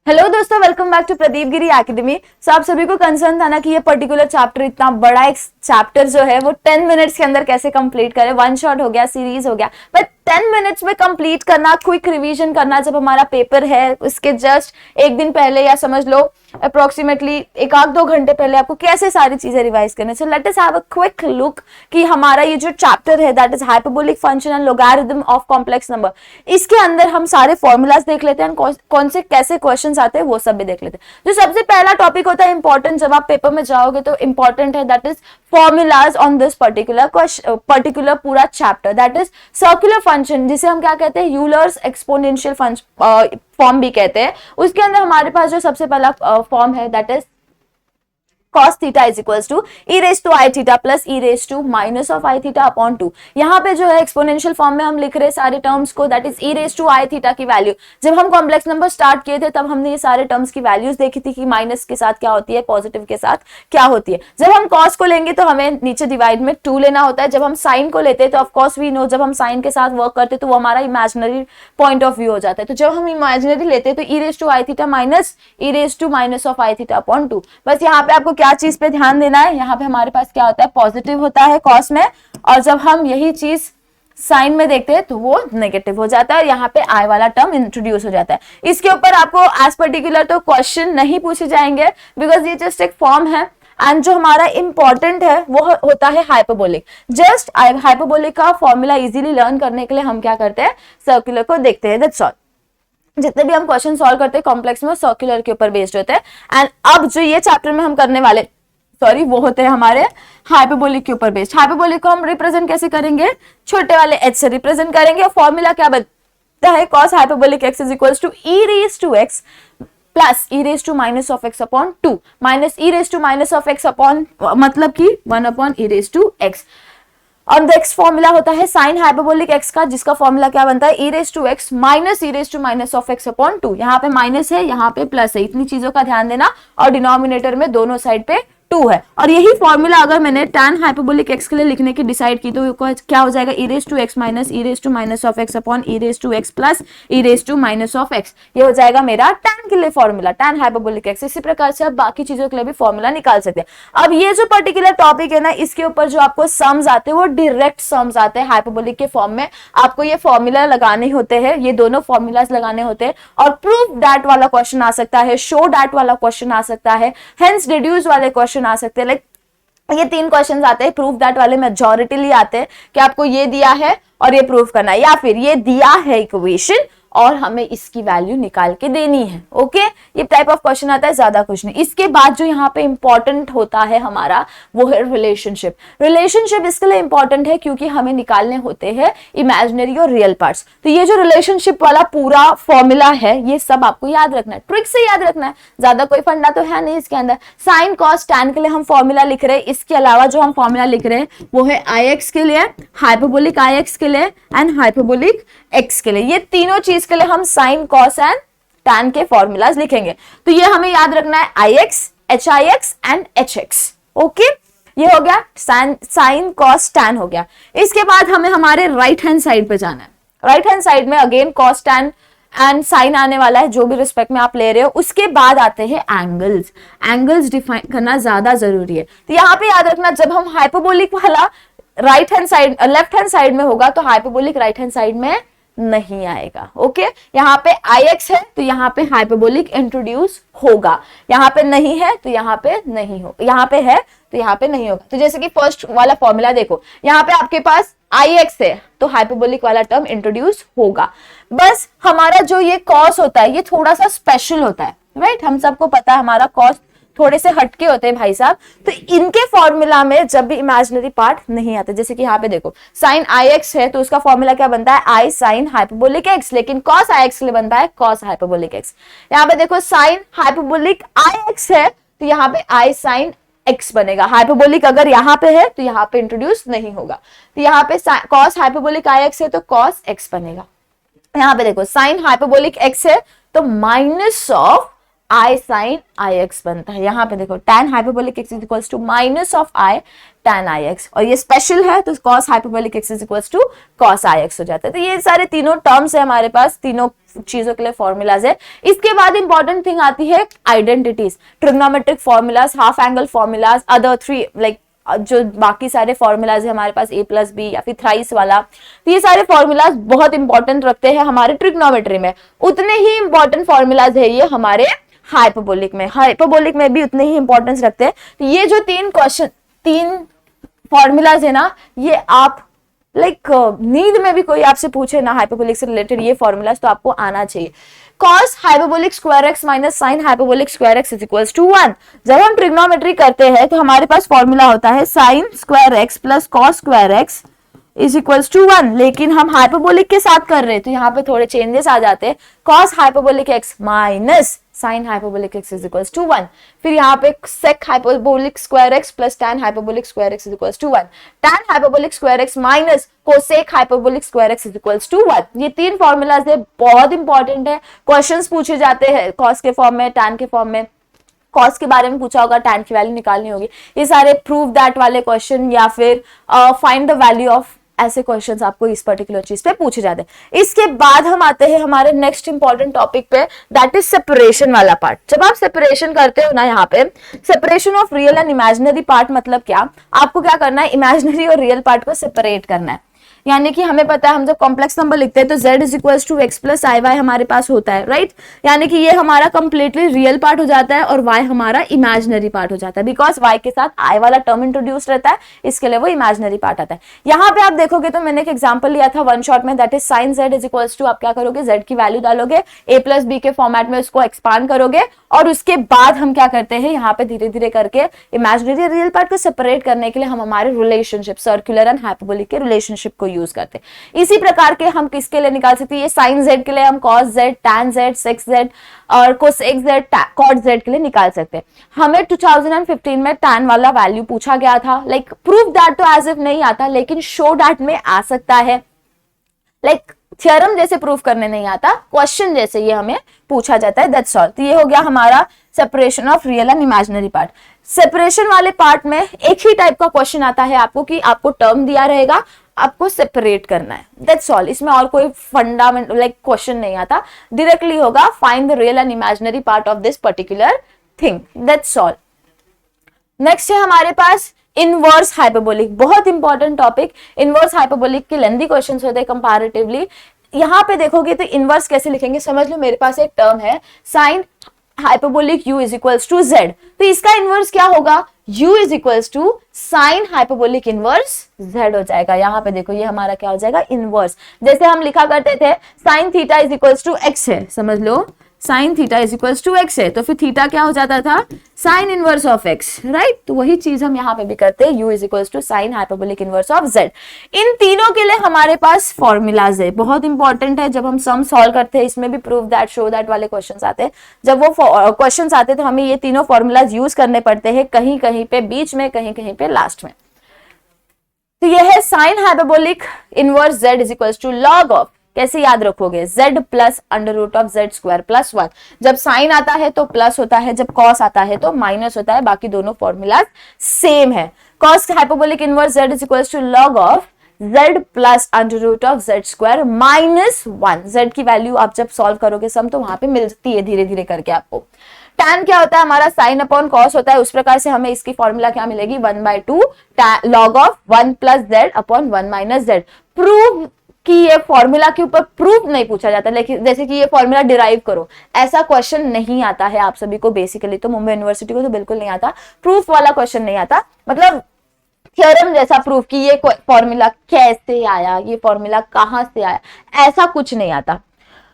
Hello दोस्तों, welcome back to Pradeep Giri academy. So आप सभी को कंसर्न था ना कि ये पर्टिकुलर चैप्टर, इतना बड़ा एक चैप्टर जो है वो 10 मिनट्स के अंदर कैसे कंप्लीट करें। वन शॉट हो गया, सीरीज हो गया, बट 10 मिनट्स में कंप्लीट करना, क्विक रिवीजन करना, जब हमारा पेपर है उसके जस्ट एक दिन पहले या समझ लो अप्रोक्सीमेटली एक आध 2 घंटे पहले आपको कैसे सारी चीजें रिवाइज करने। So let us have a quick look कि हमारा ये जो चैप्टर है that is hyperbolic function and logarithm of complex number, इसके अंदर हम सारे फॉर्मूलाज देख लेते हैं, कौन से कैसे क्वेश्चन आते हैं वो सब भी देख लेते हैं। जो सबसे पहला टॉपिक होता है इंपॉर्टेंट, जब आप पेपर में जाओगे तो इंपॉर्टेंट है, that is formulas on this particular पूरा chapter, that is circular function, जिसे हम क्या कहते हैं, यूलर्स एक्सपोनेंशियल फॉर्म भी कहते हैं। उसके अंदर हमारे पास जो सबसे पहला फॉर्म है that is cos theta is equals to e raised to I theta plus e raised to minus of I theta upon 2। यहाँ पे जो है एक्सपोनेंशियल फॉर्म में हम लिख रहे हैं सारे टर्म्स को, that is e raised to I theta की वैल्यू। जब हम कॉम्प्लेक्स नंबर स्टार्ट किए थे तब हमने ये सारे टर्म्स की वैल्यूज देखी थी कि माइनस के साथ क्या होती है, पॉजिटिव के साथ क्या होती है। जब हम cos को लेंगे तो हमें नीचे डिवाइड में 2 लेना होता है। जब हम साइन को लेते हैं तो ऑफकोर्स वी नो, जब हम साइन के साथ वर्क करते हैं तो वो हमारा इमेजिनरी पॉइंट ऑफ व्यू हो जाता है। तो जब हम इमेजिनरी लेते हैं तो e raised to I theta minus e raised to minus of I theta upon 2। बस यहाँ पे आपको क्या चीज पे ध्यान देना है, यहाँ पे हमारे पास क्या होता है, पॉजिटिव होता है कॉस में, और जब हम यही चीज साइन में देखते हैं तो वो नेगेटिव हो जाता है, यहाँ पे आई वाला टर्म इंट्रोड्यूस हो जाता है। इसके ऊपर आपको एज पर्टिकुलर तो क्वेश्चन नहीं पूछे जाएंगे बिकॉज ये जस्ट एक फॉर्म है। एंड जो हमारा इंपॉर्टेंट है वो होता है हाइपरबोलिक। जस्ट हाइपरबोलिक का फॉर्मूला इजीली लर्न करने के लिए हम क्या करते हैं, सर्कुलर को देखते हैं, दैट्स ऑल। जितने भी हम क्वेश्चन सॉल्व करते हैं कॉम्प्लेक्स में सर्कुलर के ऊपर बेस्ड होते हैं। एंड अब जो ये चैप्टर में हम करने वाले वो होते हैं हमारे हाइपरबोलिक के ऊपर बेस्ड। हाइपरबोलिक को हम रिप्रेजेंट कैसे करेंगे, छोटे वाले h से रिप्रेजेंट करेंगे। और फॉर्मूला क्या बनता है, cos hyperbolic x is equals to e raise to x plus e raise to minus of x upon 2 minus e raise to minus of x upon मतलब कि 1 upon e raise to x। और next formula होता है sine hyperbolic x का, जिसका formula क्या बनता है, e raise to x minus e raise to minus of x upon 2। यहाँ पे माइनस है, यहाँ पे प्लस है, इतनी चीजों का ध्यान देना। और डिनोमिनेटर में दोनों साइड पे 2 है। और यही फॉर्मूला अगर मैंने tan हाइपरबोलिक x के लिए लिखने की डिसाइड की तो क्या हो जाएगा, e raise to x minus e raise to minus of x upon e raise to x plus e raise to minus of x। ये हो जाएगा मेरा tan के लिए फॉर्मूला, tan हाइपरबोलिक x। इसी प्रकार से आप बाकी चीजों के लिए भी फॉर्मूला निकाल सकते हैं। अब ये जो पर्टिकुलर टॉपिक है ना, इसके ऊपर जो आपको सम्स आते हैं वो डायरेक्ट सम्स आते हैं हाइपरबोलिक के फॉर्म में। आपको ये फॉर्मूला लगाने होते हैं, ये दोनों फॉर्मूलाज लगाने होते हैं। और प्रूफ दैट वाला क्वेश्चन आ सकता है, शो दैट वाला क्वेश्चन आ सकता है, हेंस डिड्यूस वाले क्वेश्चन आ सकते हैं। लाइक ये 3 क्वेश्चंस आते हैं, प्रूफ दैट वाले मेजॉरिटीली आते हैं कि आपको ये दिया है और ये प्रूफ करना है, या फिर ये दिया है इक्वेशन और हमें इसकी वैल्यू निकाल के देनी है। ओके, ये टाइप ऑफ क्वेश्चन आता है, ज्यादा कुछ नहीं। इसके बाद जो यहाँ पे इंपॉर्टेंट होता है हमारा वो है रिलेशनशिप। रिलेशनशिप इसके लिए इंपॉर्टेंट है क्योंकि हमें निकालने होते हैं इमेजिनरी और रियल पार्ट्स। तो ये जो रिलेशनशिप वाला पूरा फॉर्मूला है ये सब आपको याद रखना है, ट्रिक से याद रखना है, ज्यादा कोई फंडा तो है नहीं इसके अंदर। साइन कॉस टैन के लिए हम फॉर्मूला लिख रहे हैं, इसके अलावा जो हम फॉर्मूला लिख रहे हैं वो है आई के लिए, हाइपरबोलिक आई के लिए एंड हाइपरबोलिक एक्स के लिए। ये तीनों चीज के लिए हम साइन कॉस एंड टैन के फॉर्मूलाज लिखेंगे। तो ये हमें याद रखना है, I X, H I X and H X. Okay, ये हो गया साइन कॉस टैन हो गया। इसके बाद हमें हमारे राइट हैंड साइड पे जाना है। राइट हैंड साइड में again cos tan and sine आने वाला है, जो भी रिस्पेक्ट में आप ले रहे हो। उसके बाद आते हैं एंगल्स। एंगल्स डिफाइन करना ज्यादा जरूरी है। तो यहाँ पे याद रखना, जब हम हाइपरबोलिक वाला right hand side left hand side में होगा तो हाइपरबोलिक राइट हैंड साइड में नहीं आएगा। ओके, यहाँ पे आई एक्स है तो यहाँ पे हाइपरबोलिक इंट्रोड्यूस होगा, यहाँ पे नहीं है तो यहाँ पे नहीं होगा, यहाँ पे है तो यहाँ पे नहीं होगा। तो जैसे कि फर्स्ट वाला फॉर्मूला देखो, यहाँ पे आपके पास आई एक्स है तो हाइपरबोलिक वाला टर्म इंट्रोड्यूस होगा। बस हमारा जो ये कॉस होता है ये थोड़ा सा स्पेशल होता है, राइट। हम सबको पता है हमारा कॉस थोड़े से हटके होते हैं भाई साहब। तो इनके फॉर्मूला में जब भी इमेजिनरी पार्ट नहीं आते, जैसे कि यहाँ पे देखो साइन आई एक्स है तो उसका फॉर्मूला क्या बनता है, आई साइन हाइपरबोलिक एक्स, लेकिन कॉस आई एक्स के लिए बनता है कॉस हाइपरबोलिक एक्स। यहाँ पे देखो साइन हाइपरबोलिक आई एक्स है तो यहाँ पे आई साइन एक्स बनेगा। हाइपरबोलिक अगर यहाँ पे है तो यहाँ पे इंट्रोड्यूस नहीं होगा। तो यहाँ पे कॉस हाइपरबोलिक आई एक्स है तो कॉस एक्स बनेगा। यहाँ पे देखो साइन हाइपरबोलिक एक्स है तो minus of i sine i x बनता है। यहाँ पे देखो tan hyperbolic x is equals to minus of i tan i x, और ये स्पेशल है तो cos hyperbolic x is equals to cos i x हो जाता है। तो ये सारे तीनों टर्म्स है हमारे पास, तीनों चीजों के लिए फॉर्मूलाज है। इसके बाद इंपॉर्टेंट थिंग आती है identities, trigonometric formulas, half angle formulas, other three like जो बाकी सारे फॉर्मूलाज है हमारे पास a प्लस बी या फिर थ्राइस वाला, तो ये सारे फॉर्मूलाज बहुत इंपॉर्टेंट रखते हैं हमारे ट्रिग्नोमेट्री में। उतने ही इंपॉर्टेंट फॉर्मूलाज है ये हमारे हाइपरबोलिक में भी उतने ही इंपॉर्टेंस रखते हैं। तो ये जो तीन फॉर्मूलाज है ना, ये आप नींद में भी कोई आपसे पूछे ना हाइपरबोलिक से रिलेटेड ये फॉर्मूलाज, तो आपको आना चाहिए। cos hyperbolic square x minus sine hyperbolic square x is equals to 1। जब हम ट्रिग्नोमेट्री करते हैं तो हमारे पास फॉर्मूला होता है sine square x plus cos square x is equals to 1, लेकिन हम हाइपरबोलिक के साथ कर रहे हैं तो यहाँ पे थोड़े चेंजेस आ जाते हैं। cos hyperbolic x minus sine hyperbolic x is equals to 1, फिर यहाँ पे sec hyperbolic square x plus tan hyperbolic square x is equals to 1, tan hyperbolic square x minus cosec hyperbolic square x is equals to 1। ये तीन formulas है, बहुत important है, questions पूछे जाते हैं cos के फॉर्म में, tan के फॉर्म में। cos के बारे में पूछा होगा, tan की वैल्यू निकालनी होगी, ये सारे प्रूव दैट वाले क्वेश्चन या फिर फाइंड द वैल्यू ऑफ, ऐसे क्वेश्चंस आपको इस पर्टिकुलर चीज पे पूछे जाते हैं। इसके बाद हम आते हैं हमारे नेक्स्ट इंपॉर्टेंट टॉपिक पे, दैट इज सेपरेशन वाला पार्ट। जब आप सेपरेशन करते हो ना, यहाँ पे separation of real and imaginary part मतलब क्या, आपको क्या करना है, इमेजिनरी और रियल पार्ट को सेपरेट करना है। यानी कि हमें पता है हम जब कॉम्प्लेक्स नंबर लिखते हैं तो z is equals to x plus i y हमारे पास होता है, राइट। यानी कि ये हमारा कंप्लीटली रियल पार्ट हो जाता है और y हमारा इमेजिनरी पार्ट हो जाता है, बिकॉज y के साथ i वाला टर्म इंट्रोड्यूस रहता है, इसके लिए वो इमेजिनरी पार्ट आता है। यहाँ पे आप देखोगे तो मैंने एक एग्जाम्पल लिया था वन शॉट में, that is sine z is equals to, आप क्या करोगे, z की वैल्यू डालोगे, a प्लस बी के फॉर्मेट में उसको एक्सपांड करोगे, और उसके बाद हम क्या करते हैं, यहाँ पे धीरे धीरे करके इमेजिनरी रियल पार्ट को सेपरेट करने के लिए हम हमारे रिलेशनशिप सर्कुलर एंड हाइपरबोलिक के रिलेशनशिप को यूज करते हैं। इसी प्रकार के हम किसके लिए निकाल सकते हैं, ये साइन z के लिए हम cos z, tan z, sec z और cosec z, cot z के लिए निकाल सकते हैं। हमें 2015 में tan वाला वैल्यू पूछा गया था, लाइक प्रूव दैट तो एज इफ नहीं आता, लेकिन शो दैट में आ सकता है। लाइक थ्योरम जैसे प्रूफ करने नहीं आता, क्वेश्चन जैसे ये हमें पूछा जाता है, दैट्स ऑल। तो ये हो गया हमारा separation of real and imaginary part. Separation वाले पार्ट में एक ही टाइप का क्वेश्चन आता है आपको कि आपको टर्म दिया रहेगा, आपको सेपरेट करना है, दैट्स ऑल। इसमें और कोई फंडामेंटल लाइक क्वेश्चन नहीं आता, डायरेक्टली होगा find the real and imaginary part of this particular thing, that's all. Next है हमारे पास इनवर्स हाइपरबोलिक, बहुत इंपॉर्टेंट टॉपिक। इनवर्स हाइपरबोलिक के लेंथी क्वेश्चंस होते हैं कंपैरेटिवली। यहाँ पे देखोगे तो इनवर्स कैसे लिखेंगे, समझ लो मेरे पास एक टर्म है sine hyperbolic u is equals to z, तो इसका इनवर्स क्या होगा, u is equals to sine hyperbolic inverse z हो जाएगा। यहाँ पे देखो ये हमारा क्या हो जाएगा, इनवर्स। जैसे हम लिखा करते थे sine theta is equals to x है, समझ लो sine theta is equals to x है, तो फिर थीटा क्या हो जाता था, sine inverse of x, right. तो वही चीज हम यहाँ पे भी करते हैं, u is equals to sine hyperbolic inverse of z। इन तीनों के लिए हमारे पास फॉर्मूलाज है, बहुत इंपॉर्टेंट है। जब हम सम सॉल्व करते हैं इसमें भी प्रूव दैट, शो दैट वाले क्वेश्चंस आते हैं, जब वो क्वेश्चंस आते हैं तो हमें ये तीनों फॉर्मूलाज यूज करने पड़ते हैं, कहीं कहीं पे बीच में, कहीं कहीं पे लास्ट में। तो ये है sine hyperbolic inverse z is equals to log of, कैसे याद रखोगे, z plus under root of z square plus 1। जब साइन आता है तो प्लस होता है, जब कॉस आता है तो माइनस होता है, बाकी दोनों फॉर्मूला सेम है। Cos hyperbolic inverse z is equals to log of z plus under root of z square minus 1। z की वैल्यू आप जब सॉल्व करोगे सम तो वहां पे मिलती है धीरे धीरे करके आपको। tan क्या होता है हमारा, साइन अपॉन कॉस होता है, उस प्रकार से हमें इसकी फॉर्मूला क्या मिलेगी, 1/2 log of 1 plus z upon 1 minus z। Prove कि ये फॉर्मूला के ऊपर प्रूफ नहीं पूछा जाता, लेकिन जैसे कि ये फॉर्मूला डिराइव करो, ऐसा क्वेश्चन नहीं आता है आप सभी को बेसिकली। तो मुंबई यूनिवर्सिटी को तो बिल्कुल नहीं आता, प्रूफ वाला क्वेश्चन नहीं आता, मतलब थ्योरम जैसा प्रूफ कि ये फॉर्मूला कैसे आया, ये फॉर्मूला कहां से आया, ऐसा कुछ नहीं आता।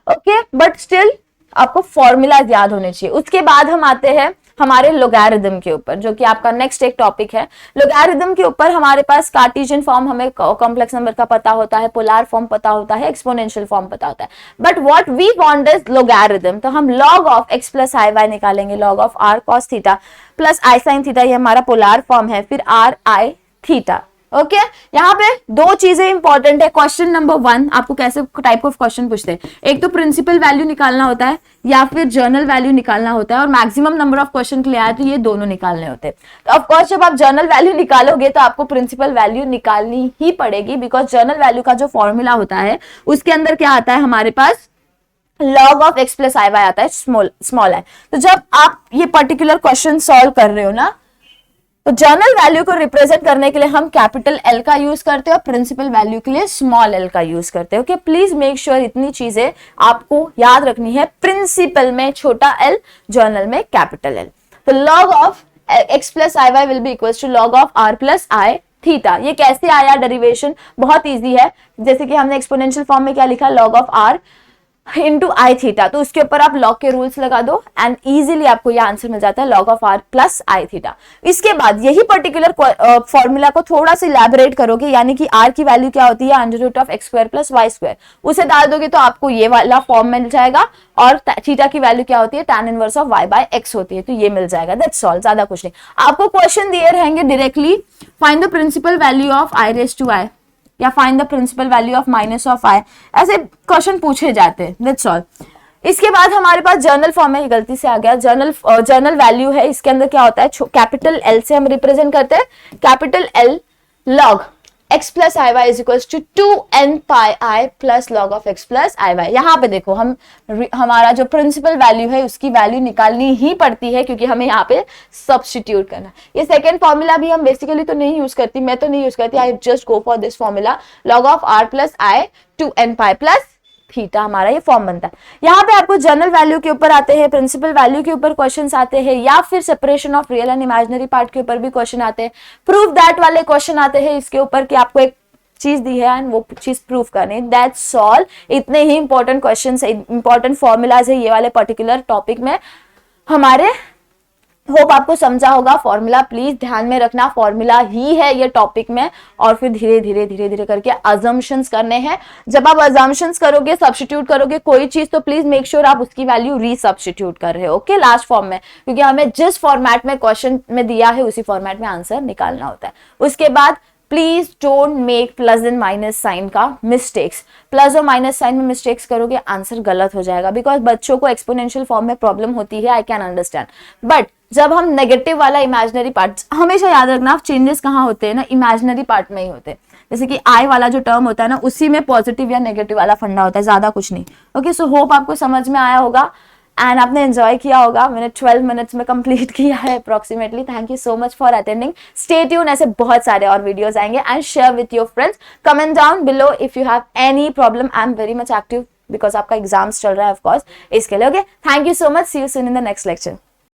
ओके, बट स्टिल आपको फॉर्मूला याद होने चाहिए। उसके बाद हम आते हैं हमारे लोगैरिथम के ऊपर, जो कि आपका नेक्स्ट एक टॉपिक है। लोगैरिथम के ऊपर हमारे पास कार्टेशियन फॉर्म, हमें कॉम्प्लेक्स नंबर का पता होता है, पोलर फॉर्म पता होता है, एक्सपोनेंशियल फॉर्म पता होता है, but what we want is logarithm. तो हम log of x plus i y निकालेंगे, log of r cos theta plus i sin theta, ये हमारा पोलर फॉर्म है, फिर r i थीटा, ओके यहाँ पे दो चीजें इंपॉर्टेंट है। क्वेश्चन नंबर 1 आपको कैसे टाइप ऑफ क्वेश्चन पूछते हैं, एक तो प्रिंसिपल वैल्यू निकालना होता है या फिर जर्नल वैल्यू निकालना होता है, और मैक्सिमम नंबर ऑफ क्वेश्चन के लिए आया तो ये दोनों निकालने होते हैं। तो ऑफकोर्स जब आप जर्नल वैल्यू निकालोगे तो आपको प्रिंसिपल वैल्यू निकालनी ही पड़ेगी, बिकॉज जर्नल वैल्यू का जो फॉर्मूला होता है उसके अंदर क्या आता है हमारे पास, log of x plus i y आता है, स्मॉल है। तो जब आप ये पर्टिकुलर क्वेश्चन सॉल्व कर रहे हो ना, तो जर्नल वैल्यू को रिप्रेजेंट करने के लिए हम कैपिटल एल का यूज करते हैं और प्रिंसिपल वैल्यू के लिए स्मॉल एल का यूज करते हैं। ओके, प्लीज मेक श्योर इतनी चीजें आपको याद रखनी है, प्रिंसिपल में छोटा एल, जर्नल में कैपिटल एल। तो log of x plus i y will be equal to log of r plus i theta. ये कैसे आया डेरिवेशन, बहुत इजी है, जैसे कि हमने एक्सपोनेंशियल फॉर्म में क्या लिखा, log of r into I theta, तो उसके ऊपर आप लॉग के रूल्स लगा दो एंड इजीली आपको यह आंसर मिल जाता है, log of r plus i theta. इसके बाद यही पर्टिकुलर फॉर्मूला को थोड़ा सा इलैबोरेट करोगे, यानी कि r की वैल्यू क्या होती है, under root of x square plus y square, उसे डाल दोगे तो आपको ये वाला फॉर्म मिल जाएगा, और थीटा की वैल्यू क्या होती है, tan inverse of y by x होती है, तो ये मिल जाएगा। दैट्स ऑल, ज्यादा कुछ नहीं। आपको क्वेश्चन दिए रहेंगे directly, find the principal value of i raise to i या find the principal value of minus of i, ऐसे क्वेश्चन पूछे जाते हैं। That's all. इसके बाद हमारे पास जर्नल फॉर्म है, गलती से आ गया, जर्नल वैल्यू है, इसके अंदर क्या होता है, कैपिटल एल से हम रिप्रेजेंट करते हैं, capital L log x plus i y is equal to 2n pi i plus log of x plus i y. यहाँ पे देखो हमारा जो प्रिंसिपल वैल्यू है उसकी वैल्यू निकालनी ही पड़ती है, क्योंकि हमें यहाँ पे सब्स्टिट्यूट करना। ये सेकेंड फॉर्मूला भी हम बेसिकली तो नहीं यूज करती, मैं तो नहीं यूज करती, I just go for this formula, log of r plus I 2n pi plus theta, हमारा ये फॉर्म बनता है। यहाँ पे आपको जनरल वैल्यू के ऊपर आते हैं, प्रिंसिपल वैल्यू के ऊपर क्वेश्चंस आते हैं, या फिर separation of real and imaginary part के ऊपर भी क्वेश्चन आते हैं, प्रूव दैट वाले क्वेश्चन आते हैं इसके ऊपर कि आपको एक चीज दी है एंड वो चीज प्रूव करनी। That's all. इतने ही इंपॉर्टेंट क्वेश्चंस, इंपॉर्टेंट फॉर्मूलाज है ये वाले पर्टिकुलर टॉपिक में हमारे। होप आपको समझा होगा। फॉर्मूला प्लीज ध्यान में रखना, फॉर्मूला ही है ये टॉपिक में, और फिर धीरे धीरे धीरे धीरे करके अजम्पशंस करने हैं। जब आप अजम्पशंस करोगे, सब्स्टिट्यूट करोगे कोई चीज, तो प्लीज मेक श्योर आप उसकी वैल्यू रीसब्स्टिट्यूट कर रहे हो, ओके, लास्ट फॉर्म में, क्योंकि हमें जिस फॉर्मेट में क्वेश्चन में दिया है उसी फॉर्मेट में आंसर निकालना होता है। उसके बाद please don't make plus and minus sign का मिस्टेक्स। प्लस और माइनस साइन में मिस्टेक्स करोगे आंसर गलत हो जाएगा, बिकॉज बच्चों को एक्सपोनेंशियल फॉर्म में प्रॉब्लम होती है, आई कैन अंडरस्टैंड, बट जब हम नेगेटिव वाला इमेजिनरी पार्ट, हमेशा याद रखना चेंजेस कहाँ होते हैं ना, इमेजिनरी पार्ट में ही होते हैं। जैसे कि आई वाला जो टर्म होता है ना, उसी में पॉजिटिव या नेगेटिव वाला फंडा होता है, ज्यादा कुछ नहीं। ओके, सो होप आपको समझ में आया होगा एंड आपने एंजॉय किया होगा। मैंने 12 मिनट्स में कंप्लीट किया है approximately. Thank you so much for attending. Stay tune, ऐसे बहुत सारे और वीडियोस आएंगे and share with your friends. Comment down below if you have any problem. I am very much active because आपका exams चल रहा है ऑफ कोर्स, इसके लिए। Okay, thank you so much. See you soon in the next lecture.